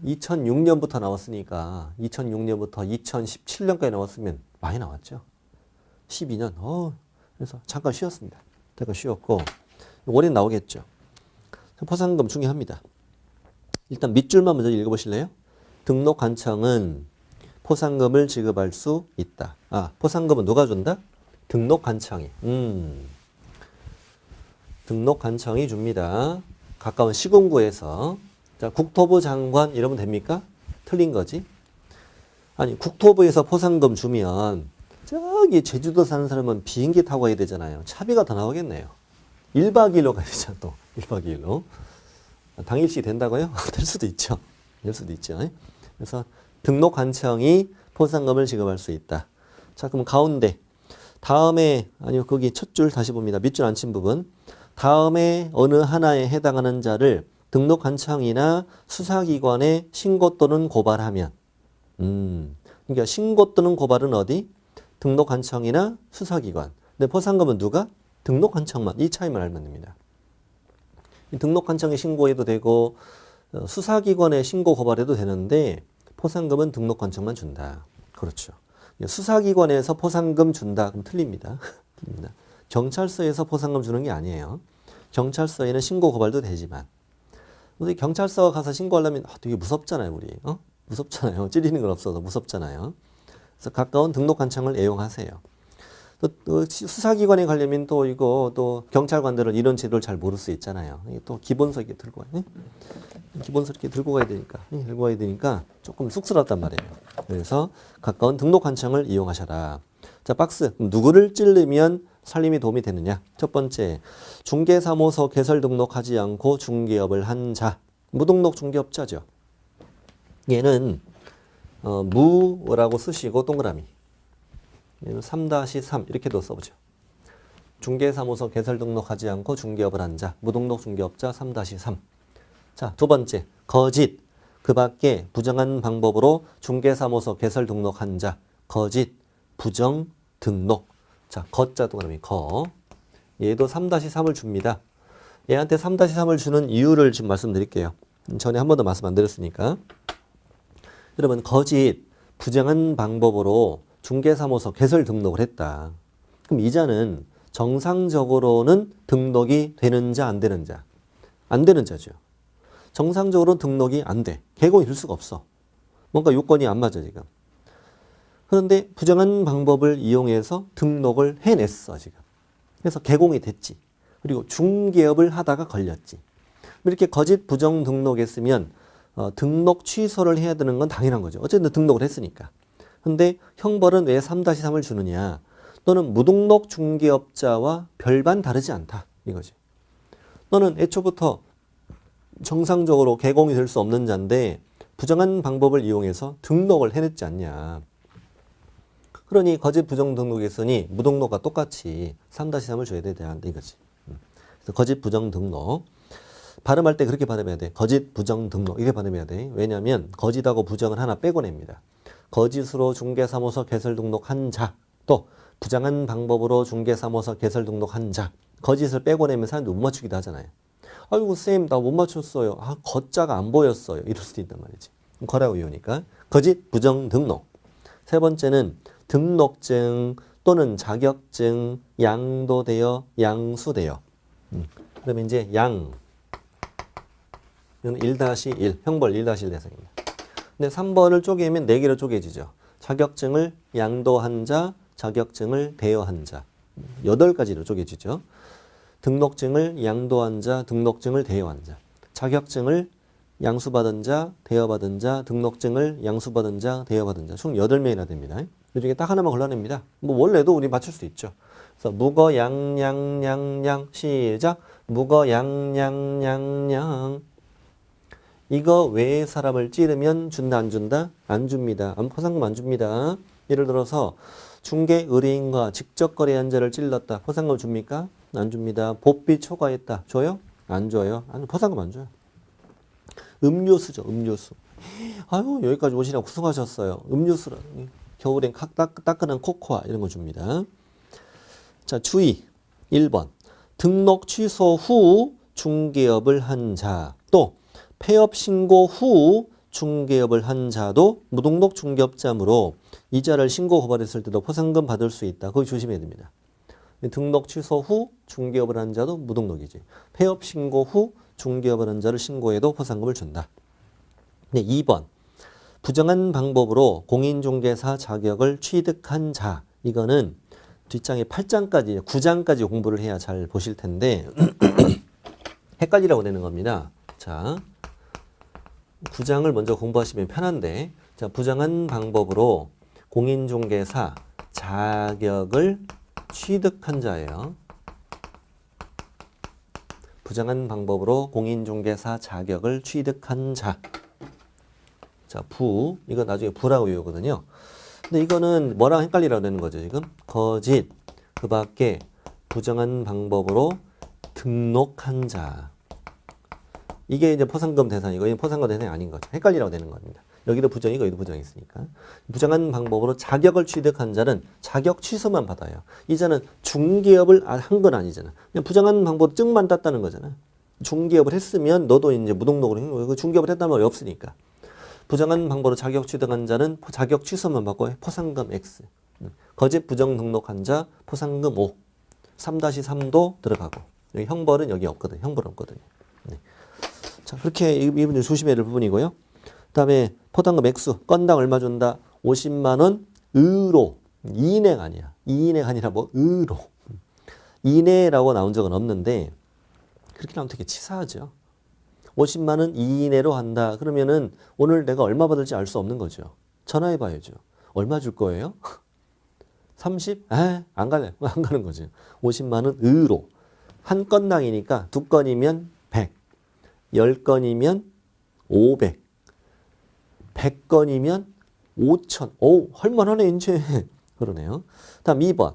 2006년부터 나왔으니까 2006년부터 2017년까지 나왔으면 많이 나왔죠. 12년. 그래서 잠깐 쉬었습니다. 잠깐 쉬었고 올해 나오겠죠. 포상금 중요합니다. 일단 밑줄만 먼저 읽어보실래요? 등록관청은 포상금을 지급할 수 있다. 포상금은 누가 준다? 등록관청이. 등록관청이 줍니다. 가까운 시군구에서. 자, 국토부 장관 이러면 됩니까? 틀린 거지. 아니, 국토부에서 포상금 주면 저기 제주도 사는 사람은 비행기 타고 가야 되잖아요. 차비가 더 나오겠네요. 1박 2일로 가야 되잖아, 또. 1박 2일로. 당일치 된다고요? 될 수도 있죠. 될 수도 있죠. 그래서 등록관청이 포상금을 지급할 수 있다. 자, 그럼 가운데. 다음에, 아니요, 거기 첫 줄 다시 봅니다. 밑줄 안 친 부분. 다음에 어느 하나에 해당하는 자를 등록관청이나 수사기관에 신고 또는 고발하면. 그러니까 신고 또는 고발은 어디? 등록관청이나 수사기관. 근데 포상금은 누가? 등록관청만. 이 차이만 알면 됩니다. 등록관청에 신고해도 되고 수사기관에 신고 고발해도 되는데 포상금은 등록관청만 준다. 그렇죠. 수사기관에서 포상금 준다. 그럼 틀립니다. 틀립니다. 경찰서에서 포상금 주는 게 아니에요. 경찰서에는 신고 고발도 되지만 근데 경찰서 가서 신고하려면 되게 무섭잖아요. 우리. 무섭잖아요. 찌르는 건 없어서 무섭잖아요. 그래서 가까운 등록관청을 애용하세요. 또 수사기관에 가려면 또 이거 또 경찰관들은 이런 제도를 잘 모를 수 있잖아요. 또 기본서 이렇게 들고 가요. 기본서 이렇게 들고 가야 되니까 조금 쑥스럽단 말이에요. 그래서 가까운 등록관청을 이용하셔라. 자, 박스. 누구를 찌르면 살림이 도움이 되느냐? 첫 번째, 중개사무소 개설 등록하지 않고 중개업을 한 자. 무등록 중개업자죠. 얘는 무라고 쓰시고 동그라미. 얘는 3-3 이렇게도 써보죠. 중개사무소 개설 등록하지 않고 중개업을 한 자. 무등록 중개업자 3-3. 자, 두 번째, 거짓. 그 밖에 부정한 방법으로 중개사무소 개설 등록한 자. 거짓, 부정, 등록. 자, 거자 동그라미 거. 얘도 3-3을 줍니다. 얘한테 3-3을 주는 이유를 지금 말씀드릴게요. 전에 한 번도 말씀 안 드렸으니까. 여러분, 거짓, 부정한 방법으로 중개사무소 개설 등록을 했다. 그럼 이자는 정상적으로는 등록이 되는 자, 안 되는 자? 안 되는 자죠. 정상적으로는 등록이 안 돼. 개공이 될 수가 없어. 뭔가 요건이 안 맞아, 지금. 그런데 부정한 방법을 이용해서 등록을 해냈어, 지금. 그래서 개공이 됐지. 그리고 중개업을 하다가 걸렸지. 이렇게 거짓 부정 등록했으면 등록 취소를 해야 되는 건 당연한 거죠. 어쨌든 등록을 했으니까. 근데 형벌은 왜 3-3을 주느냐? 너는 무등록 중개업자와 별반 다르지 않다. 이거지. 너는 애초부터 정상적으로 개공이 될 수 없는 자인데 부정한 방법을 이용해서 등록을 해냈지 않냐. 그러니 거짓 부정 등록했으니 무등록과 똑같이 3-3을 줘야 된다. 이거지. 그래서 거짓 부정 등록. 발음할 때 그렇게 발음해야 돼. 거짓 부정 등록. 이렇게 발음해야 돼. 왜냐하면 거짓하고 부정을 하나 빼고 냅니다. 거짓으로 중개사무소 개설 등록한 자, 또 부정한 방법으로 중개사무소 개설 등록한 자. 거짓을 빼고 내면 사람들 못 맞추기도 하잖아요. 아이고 쌤 나 못 맞췄어요. 아 거자가 안 보였어요. 이럴 수도 있단 말이지. 거라고 이유니까. 거짓 부정 등록. 세 번째는 등록증 또는 자격증 양도되어 양수되어. 그러면 이제 양. 이건 1-1, 형벌 1-1 대상입니다. 근데 3번을 쪼개면 4개로 쪼개지죠. 자격증을 양도한 자, 자격증을 대여한 자. 8가지로 쪼개지죠. 등록증을 양도한 자, 등록증을 대여한 자. 자격증을 양수받은 자, 대여받은 자, 등록증을 양수받은 자, 대여받은 자. 총 8명이나 됩니다. 이 중에 딱 하나만 골라냅니다. 뭐 원래도 우리 맞출 수 있죠. 그래서 무거 양양양양 시작. 무거 양양양양. 이거 외에 사람을 찌르면 준다 안 준다? 안 줍니다. 포상금 안 줍니다. 예를 들어서 중개 의뢰인과 직접 거래한 자를 찔렀다. 포상금 줍니까? 안 줍니다. 복비 초과했다. 줘요? 안 줘요. 아니 포상금 안 줘요. 음료수죠. 음료수. 아유 여기까지 오시라고 구성하셨어요. 음료수라. 겨울엔 따끈한 코코아 이런 거 줍니다. 자 주의 1번 등록 취소 후 중개업을 한 자 또 폐업 신고 후 중개업을 한 자도 무등록 중개업자므로 이자를 신고 고발했을 때도 포상금 받을 수 있다. 거기 조심해야 됩니다. 등록 취소 후 중개업을 한 자도 무등록이지. 폐업 신고 후 중개업을 한 자를 신고해도 포상금을 준다. 네, 2번. 부정한 방법으로 공인중개사 자격을 취득한 자. 이거는 뒷장에 8장까지, 9장까지 공부를 해야 잘 보실 텐데 헷갈리라고 되는 겁니다. 자, 9장을 먼저 공부하시면 편한데 자, 부정한 방법으로 공인중개사 자격을 취득한 자예요. 부정한 방법으로 공인중개사 자격을 취득한 자. 자, 부. 이거 나중에 부라고 외우거든요. 근데 이거는 뭐랑 헷갈리라고 되는 거죠, 지금? 거짓. 그 밖에 부정한 방법으로 등록한 자. 이게 이제 포상금 대상이고, 이건 포상금 대상이 아닌 거죠. 헷갈리라고 되는 겁니다. 여기도 부정이고, 여기도 부정이 있으니까. 부정한 방법으로 자격을 취득한 자는 자격 취소만 받아요. 이 자는 중개업을 한 건 아니잖아. 그냥 부정한 방법으로 증만 땄다는 거잖아. 중개업을 했으면 너도 이제 무등록으로 한 거고, 중개업을 했다는 말이 없으니까. 부정한 방법으로 자격 취득한 자는 자격 취소만 받고 포상금 X. 거짓 부정 등록한 자 포상금 5. 3-3도 들어가고. 여기 형벌은 여기 없거든. 형벌 없거든요. 네. 자, 그렇게 이 부분이 조심해야 될 부분이고요. 그 다음에 포상금 액수, 건당 얼마 준다? 50만 원 의로. 이인액 아니야. 이인액 아니라 뭐 의로. 이내라고 나온 적은 없는데 그렇게 나오면 되게 치사하죠. 50만 원 이내로 한다. 그러면은 오늘 내가 얼마 받을지 알 수 없는 거죠. 전화해 봐야죠. 얼마 줄 거예요? 30? 안 갈래. 안 가는 거죠. 50만 원 의로. 한 건당이니까 2건이면 100. 10건이면 500. 100건이면 5천. 오, 할만하네, 이제. 그러네요. 다음 2번.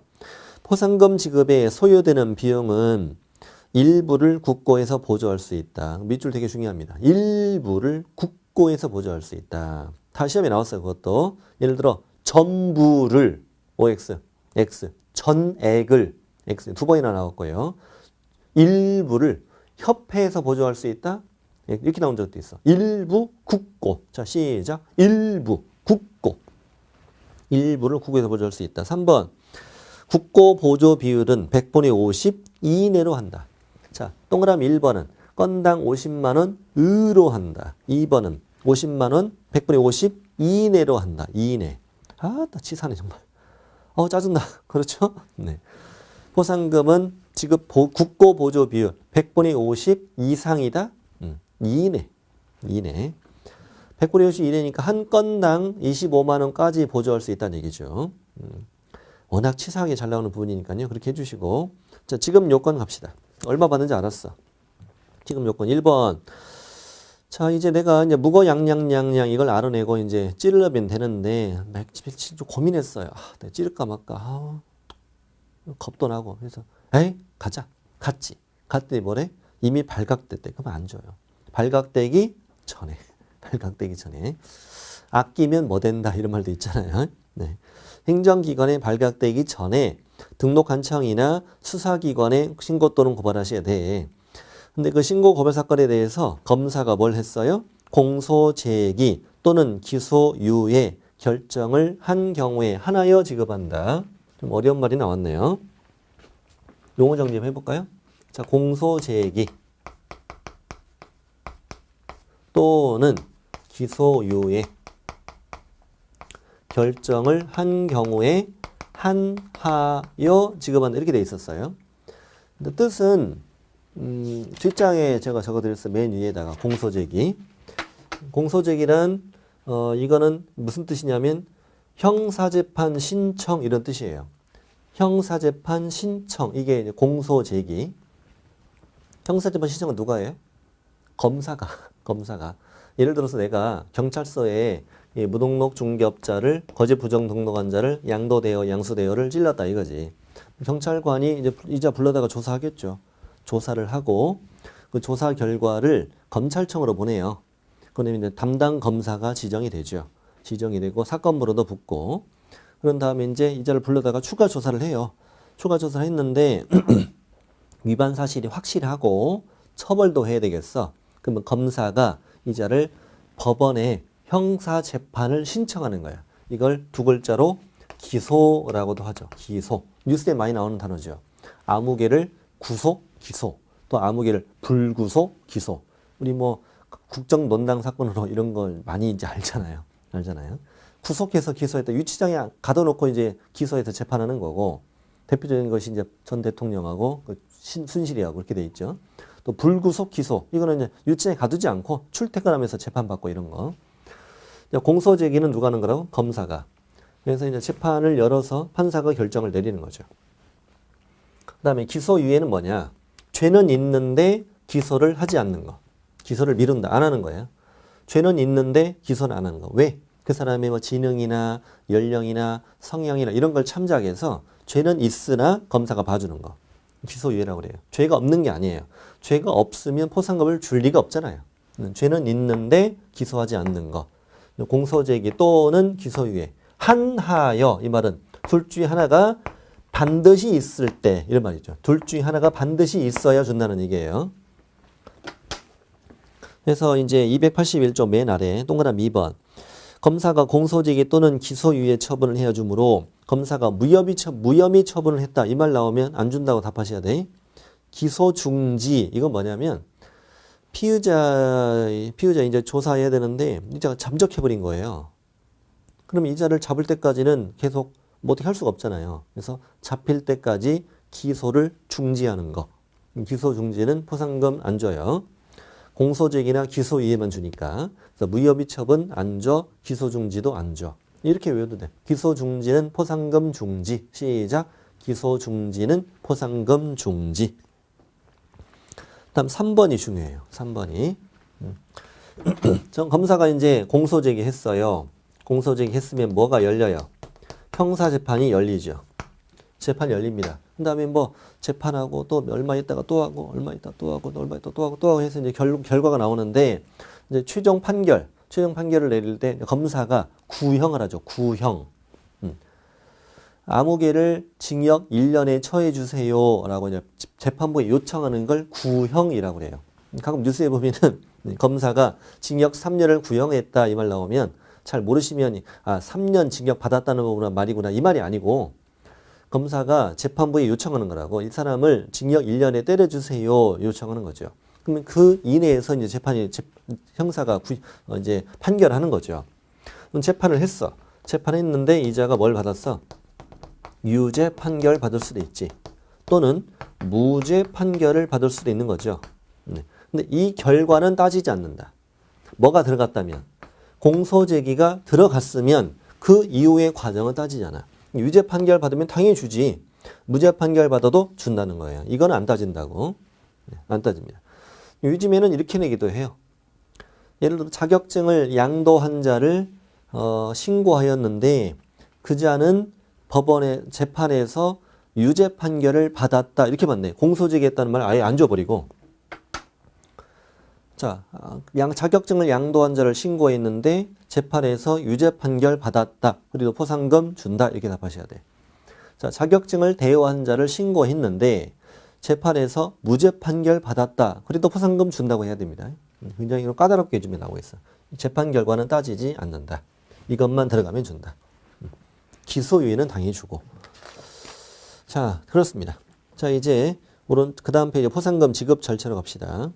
포상금 지급에 소요되는 비용은 일부를 국고에서 보조할 수 있다. 밑줄 되게 중요합니다. 일부를 국고에서 보조할 수 있다. 다 시험에 나왔어요. 그것도. 예를 들어 전부를 OX, X, 전액을 X 두 번이나 나왔고요. 일부를 협회에서 보조할 수 있다. 이렇게 나온 적도 있어. 일부 국고. 자, 시작. 일부 국고. 일부를 국고에서 보조할 수 있다. 3번. 국고 보조 비율은 100분의 50 이내로 한다. 자, 동그라미 1번은 건당 50만 원으로 한다. 2번은 50만 원 100분의 50 이내로 한다. 이내. 아, 나 치사네 정말. 짜증나. 그렇죠? 네. 포상금은 지급 국고 보조 비율 100분의 50 이상이다. 이내. 100분의 50 이내니까 한 건당 25만 원까지 보조할 수 있다는 얘기죠. 워낙 치사하게 잘 나오는 부분이니까요. 그렇게 해주시고. 자, 지금 요건 갑시다. 얼마 받는지 알았어. 지금 요건 1번. 자, 이제 내가 이제 무거양양양양 이걸 알아내고 이제 찌르면 되는데, 좀 고민했어요. 내가 찌를까 말까. 겁도 나고. 그래서, 가자. 갔지. 갔더니 뭐래? 이미 발각됐대. 그럼 안 줘요. 발각되기 전에. 아끼면 뭐 된다. 이런 말도 있잖아요. 네. 행정기관에 발각되기 전에 등록관청이나 수사기관에 신고 또는 고발하셔야 돼. 근데 그 신고 고발 사건에 대해서 검사가 뭘 했어요? 공소제기 또는 기소유예 결정을 한 경우에 하나여 지급한다. 좀 어려운 말이 나왔네요. 용어 정리 좀 해볼까요? 자, 공소제기 또는 기소유예 결정을 한 경우에 한하여 지급한다. 이렇게 돼 있었어요. 근데 뜻은 뒷장에 제가 적어드렸어요. 맨 위에다가 공소제기. 공소제기란 이거는 무슨 뜻이냐면 형사재판 신청 이런 뜻이에요. 형사재판 신청 이게 이제 공소제기. 형사재판 신청은 누가 해요? 검사가. 예를 들어서 내가 경찰서에 무등록 중개업자를 거짓 부정 등록한 자를 양도되어 양수되어를 찔렀다 이거지. 경찰관이 이제 이자 불러다가 조사하겠죠. 조사를 하고 그 조사 결과를 검찰청으로 보내요. 그러면 이제 담당 검사가 지정이 되죠. 지정이 되고 사건번호도 붙고 그런 다음에 이제 이자를 불러다가 추가 조사를 해요. 추가 조사를 했는데 위반 사실이 확실하고 처벌도 해야 되겠어. 그러면 검사가 이자를 법원에 형사재판을 신청하는 거야. 이걸 두 글자로 기소라고도 하죠. 기소. 뉴스에 많이 나오는 단어죠. 아무개를 구속, 기소. 또 아무개를 불구속, 기소. 우리 뭐 국정 논당 사건으로 이런 걸 많이 이제 알잖아요. 구속해서 기소했다. 유치장에 가둬놓고 이제 기소해서 재판하는 거고 대표적인 것이 이제 전 대통령하고 그 순실이하고 그렇게 돼 있죠. 또 불구속 기소. 이거는 이제 유치장에 가두지 않고 출퇴근하면서 재판받고 이런 거. 공소제기는 누가 하는 거라고? 검사가. 그래서 이제 재판을 열어서 판사가 결정을 내리는 거죠. 그 다음에 기소유예는 뭐냐? 죄는 있는데 기소를 하지 않는 거. 기소를 미룬다. 안 하는 거예요. 죄는 있는데 기소는 안 하는 거. 왜? 그 사람의 뭐 지능이나 연령이나 성향이나 이런 걸 참작해서 죄는 있으나 검사가 봐주는 거. 기소유예라고 그래요. 죄가 없는 게 아니에요. 죄가 없으면 포상금을 줄 리가 없잖아요. 죄는 있는데 기소하지 않는 거. 공소제기 또는 기소유예. 한하여 이 말은 둘 중에 하나가 반드시 있을 때 이런 말이죠. 둘 중에 하나가 반드시 있어야 준다는 얘기예요. 그래서 이제 281조 맨 아래 동그라미 2번. 검사가 공소제기 또는 기소유예 처분을 해야 주므로 검사가 무혐의 처분을 했다. 이 말 나오면 안 준다고 답하셔야 돼. 기소중지 이건 뭐냐면 피의자 이제 조사해야 되는데 이자가 잠적해버린 거예요. 그럼 이자를 잡을 때까지는 계속 뭐 어떻게 할 수가 없잖아요. 그래서 잡힐 때까지 기소를 중지하는 거. 기소 중지는 포상금 안 줘요. 공소제기나 기소유예만 주니까. 그래서 무혐의 처분 안 줘, 기소 중지도 안 줘. 이렇게 외워도 돼. 기소 중지는 포상금 중지. 시작. 기소 중지는 포상금 중지. 다음 3번이 중요해요. 3번이. 전 검사가 이제 공소제기 했어요. 공소제기 했으면 뭐가 열려요? 형사재판이 열리죠. 재판이 열립니다. 그 다음에 뭐 재판하고 또 얼마 있다가 또 하고 얼마 있다가 또 하고 또 얼마 있다가 또 하고 또 하고 해서 이제 결과가 나오는데 이제 최종 판결을 내릴 때 검사가 구형을 하죠. 구형. 아무개를 징역 1년에 처해 주세요라고 이제 재판부에 요청하는 걸 구형이라고 해요. 가끔 뉴스에 보면은 검사가 징역 3년을 구형했다 이 말 나오면 잘 모르시면 3년 징역 받았다는 거구나 말이구나 이 말이 아니고 검사가 재판부에 요청하는 거라고 이 사람을 징역 1년에 때려주세요 요청하는 거죠. 그러면 그 이내에서 이제 형사가 이제 판결하는 거죠. 그럼 재판을 했어. 재판했는데 이자가 뭘 받았어? 유죄 판결 받을 수도 있지. 또는 무죄 판결을 받을 수도 있는 거죠. 근데 이 결과는 따지지 않는다. 뭐가 들어갔다면? 공소 제기가 들어갔으면 그 이후의 과정은 따지지 않아. 유죄 판결 받으면 당연히 주지. 무죄 판결 받아도 준다는 거예요. 이건 안 따진다고. 안 따집니다. 요즘에는 이렇게 내기도 해요. 예를 들어 자격증을 양도한 자를 신고하였는데 그 자는 법원의 재판에서 유죄 판결을 받았다. 이렇게만 내. 공소제기했다는 말 아예 안 줘버리고. 자, 자격증을 양도한 자를 신고했는데 재판에서 유죄 판결 받았다. 그리고 포상금 준다. 이렇게 답하셔야 돼. 자, 자격증을 대여한 자를 신고했는데 재판에서 무죄 판결 받았다. 그래도 포상금 준다고 해야 됩니다. 굉장히 까다롭게 요즘에 나오고 있어. 재판 결과는 따지지 않는다. 이것만 들어가면 준다. 기소유예는 당연히 주고. 자, 그렇습니다. 자, 이제 그 다음 페이지 포상금 지급 절차로 갑시다.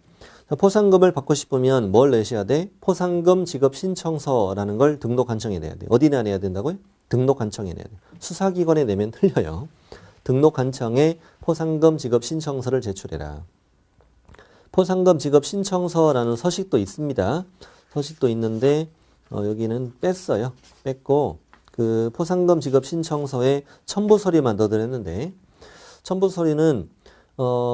자, 포상금을 받고 싶으면 뭘 내셔야 돼? 포상금 지급 신청서라는 걸 등록 관청에 내야 돼. 어디나 내야 된다고요? 등록 관청에 내야 돼. 수사기관에 내면 틀려요. 등록 관청에 포상금 지급 신청서를 제출해라. 포상금 지급 신청서라는 서식도 있습니다. 서식도 있는데 여기는 뺐어요. 뺐고 그 포상금 지급 신청서에 첨부 서류만 넣어드렸는데 첨부 서류는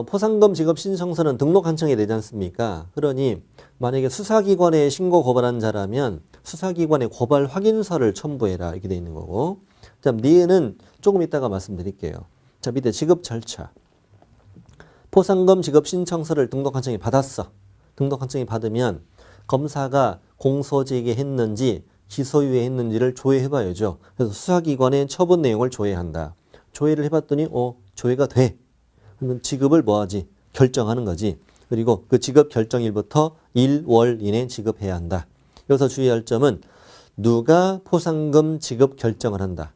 포상금 지급 신청서는 등록 관청에 내지 않습니까? 그러니 만약에 수사기관에 신고 고발한 자라면 수사기관에 고발 확인서를 첨부해라 이렇게 돼 있는 거고. 자, 니은은 조금 이따가 말씀드릴게요. 자, 밑에 지급 절차. 포상금 지급 신청서를 등록 관청이 받았어. 등록 관청이 받으면 검사가 공소제기 했는지 기소유예 했는지를 조회해봐야죠. 그래서 수사기관의 처분 내용을 조회한다. 조회를 해봤더니 조회가 돼. 그러면 지급을 뭐하지? 결정하는 거지. 그리고 그 지급 결정일부터 1월 이내 지급해야 한다. 여기서 주의할 점은 누가 포상금 지급 결정을 한다.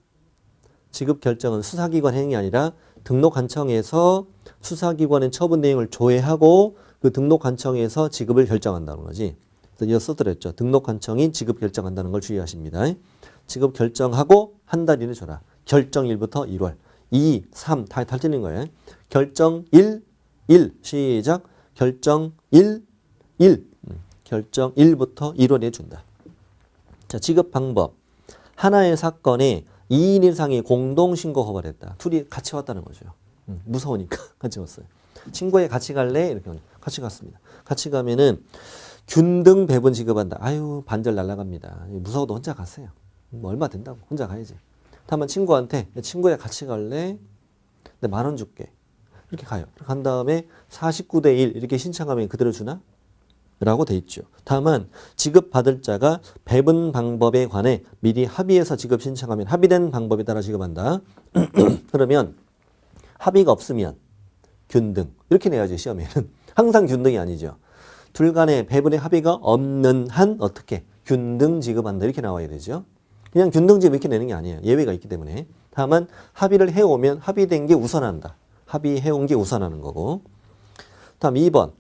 지급 결정은 수사기관 행위 아니라 등록관청에서 수사기관의 처분 내용을 조회하고 그 등록관청에서 지급을 결정한다는 거지. 그래서 이어 써드렸죠. 등록관청이 지급 결정한다는 걸 주의하십니다. 지급 결정하고 한 달 이내 줘라. 결정일부터 1월. 2, 3 다 틀린 거예요. 결정 1, 시작. 결정 1. 결정 1부터 1월에 준다. 자, 지급 방법. 하나의 사건에 2인 이상이 공동신고 고발했다. 둘이 같이 왔다는 거죠. 무서우니까 같이 왔어요. 친구에 같이 갈래? 이렇게 같이 갔습니다. 같이 가면은 균등 배분 지급한다. 아유, 반절 날라갑니다. 무서워도 혼자 가세요. 얼마 된다고. 혼자 가야지. 다만 친구한테 친구야 같이 갈래? 근데 10,000원 줄게. 이렇게 가요. 간 다음에 49대 1 이렇게 신청하면 그대로 주나? 라고 돼 있죠. 다만 지급받을 자가 배분 방법에 관해 미리 합의해서 지급 신청하면 합의된 방법에 따라 지급한다. 그러면 합의가 없으면 균등 이렇게 내야지 시험에는. 항상 균등이 아니죠. 둘 간에 배분의 합의가 없는 한 어떻게 균등 지급한다 이렇게 나와야 되죠. 그냥 균등 지급 이렇게 내는 게 아니에요. 예외가 있기 때문에. 다만 합의를 해오면 합의된 게 우선한다. 합의해온 게 우선하는 거고. 다음 2번.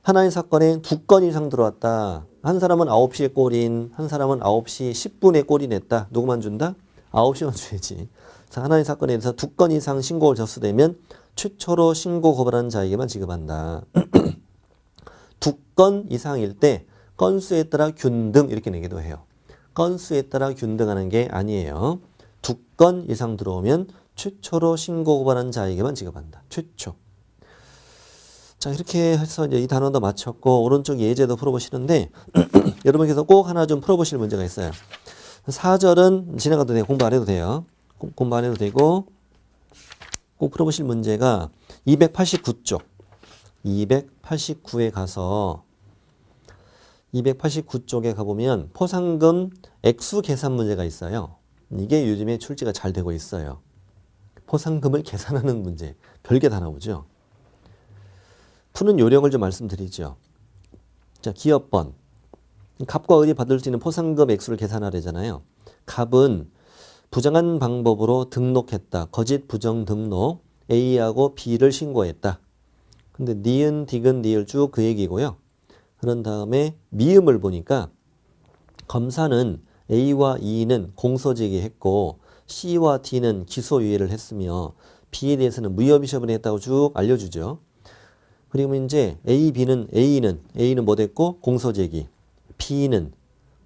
하나의 사건에 2건 이상 들어왔다. 한 사람은 9시에 골인, 한 사람은 9시 10분에 골인했다. 누구만 준다? 9시만 줘야지. 하나의 사건에 대해서 2건 이상 신고를 접수되면 최초로 신고 고발한 자에게만 지급한다. 2건 이상일 때 건수에 따라 균등 이렇게 내기도 해요. 건수에 따라 균등하는 게 아니에요. 2건 이상 들어오면 최초로 신고 고발한 자에게만 지급한다. 최초. 자, 이렇게 해서 이제 이 단원도 마쳤고 오른쪽 예제도 풀어보시는데 여러분께서 꼭 하나 좀 풀어보실 문제가 있어요. 4절은 지나가도 돼요. 공부 안 해도 돼요. 공부 안 해도 되고 꼭 풀어보실 문제가 289쪽. 289에 가서 289쪽에 가보면 포상금 액수 계산 문제가 있어요. 이게 요즘에 출제가 잘 되고 있어요. 포상금을 계산하는 문제. 별게 다 나오죠. 푸는 요령을 좀 말씀드리죠. 자, 기업번. 갑과 을이 받을 수 있는 포상금 액수를 계산하려잖아요. 갑은 부정한 방법으로 등록했다. 거짓 부정 등록. A하고 B를 신고했다. 근데 니은, 디귿, 리을 쭉 그 얘기고요. 그런 다음에 미음을 보니까 검사는 A와 E는 공소제기했고 C와 D는 기소유예를 했으며 B에 대해서는 무혐의 처분했다고 쭉 알려주죠. 그리고 이제 A는 뭐 됐고 공소제기, B는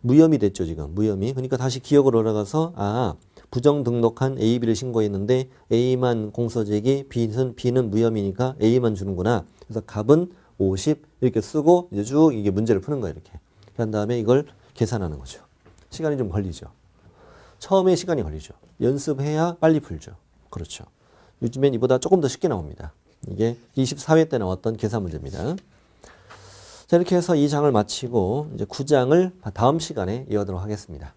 무혐의 됐죠 지금 무혐의. 그러니까 다시 기억을 올라가서 부정 등록한 A, B를 신고했는데 A만 공소제기, B는 무혐의니까 A만 주는구나. 그래서 값은 50 이렇게 쓰고 이제 쭉 이게 문제를 푸는 거예요 이렇게. 그런 다음에 이걸 계산하는 거죠. 시간이 좀 걸리죠. 처음에 시간이 걸리죠. 연습해야 빨리 풀죠. 그렇죠. 요즘엔 이보다 조금 더 쉽게 나옵니다. 이게 24회 때 나왔던 계산 문제입니다. 자, 이렇게 해서 이 장을 마치고 이제 9장을 다음 시간에 이어가도록 하겠습니다.